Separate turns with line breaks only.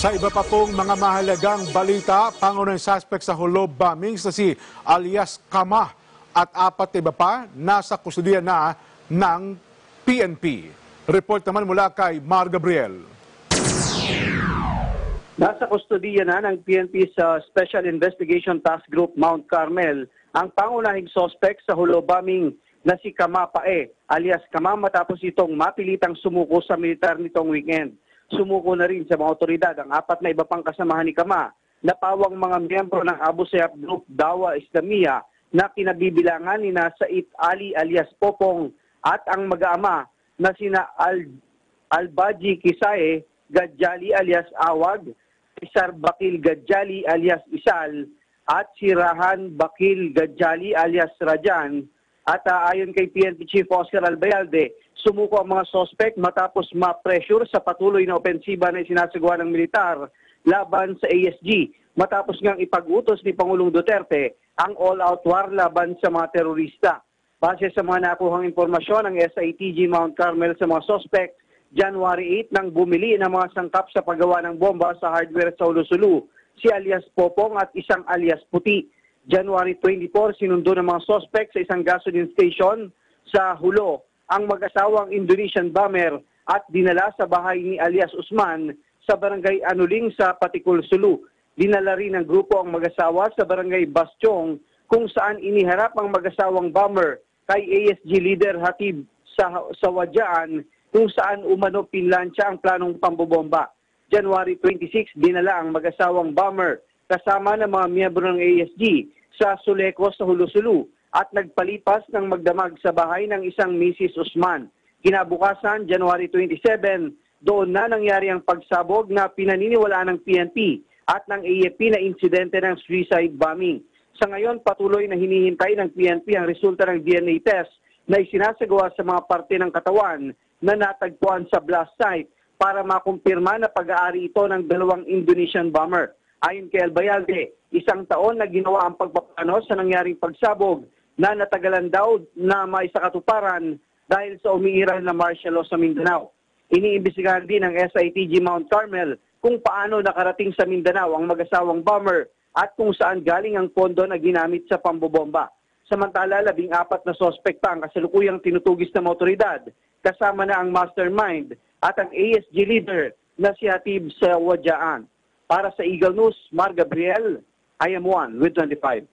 Sa iba pa pong mga mahalagang balita, pangunahing suspect sa Hulo bombings na si alias Kama at apat na iba pa nasa kustudiya na ng PNP. Report naman mula kay Mar Gabriel.
Nasa kustudiya na ng PNP sa Special Investigation Task Group Mount Carmel ang pangunahing suspect sa Hulo bombing na si Kama Pae alias Kama matapos itong mapilitang sumuko sa militar nitong weekend. Sumuko na rin sa mga otoridad ang apat na iba pang kasamahan ni Kama na pawang mga miyembro ng Abu Sayyaf Group Dawa Islamiyah na kinabibilangan ni Said Ali alias Popong at ang mag-aama na sina Albaji Kisae Gadjali alias Awag, Isar Bakil Gadjali alias Isal at si Rahan Bakil Gadjali alias Rajan. At ayon kay PNP Chief Oscar Albayalde, sumuko ang mga sospek matapos ma-pressure sa patuloy na opensiba na isinasagawa ng militar laban sa ASG matapos ngang ipag-utos ni Pangulong Duterte ang all-out war laban sa mga terorista. Base sa mga nakuhang impormasyon ng SITG Mount Carmel sa mga sospek, January 8 nang bumili ng mga sangkap sa paggawa ng bomba sa hardware sa Ulusulu, si alias Popong at isang alias Puti. January 24, sinundo ng mga sospek sa isang gasoline station sa Hulo ang mag-asawang Indonesian bomber at dinala sa bahay ni alias Usman sa barangay Anuling sa Patikul, Sulu. Dinala rin ng grupo ang mag-asawa sa barangay Bastyong kung saan iniharap ang mag-asawang bomber kay ASG leader Hatib sa Wadyaan kung saan umano pinlansya ang planong pambobomba. January 26, dinala ang mag-asawang bomber kasama ng mga miyembro ng ASG sa Suleco sa Hulusulu at nagpalipas ng magdamag sa bahay ng isang Mrs. Usman. Kinabukasan, January 27, doon na nangyari ang pagsabog na pinaniniwalaan ng PNP at ng AFP na insidente ng suicide bombing. Sa ngayon, patuloy na hinihintay ng PNP ang resulta ng DNA test na isinasagawa sa mga parte ng katawan na natagpuan sa blast site para makumpirma na pag-aari ito ng dalawang Indonesian bomber. Ayon kay Albayalde, isang taon na ginawa ang pagpaplano sa nangyaring pagsabog na natagalan daw na maisakatuparan dahil sa umiiral na martial law sa Mindanao. Iniimbestigahan din ng SITG Mount Carmel kung paano nakarating sa Mindanao ang mag-asawang bomber at kung saan galing ang pondo na ginamit sa pambobomba. Samantala, 14 na sospek pa ang kasalukuyang tinutugis ng otoridad, kasama na ang mastermind at ang ASG leader na si Hatib sa Wadyaan. Para sa Eagle News, Mar Gabriel, I am 1 with 25.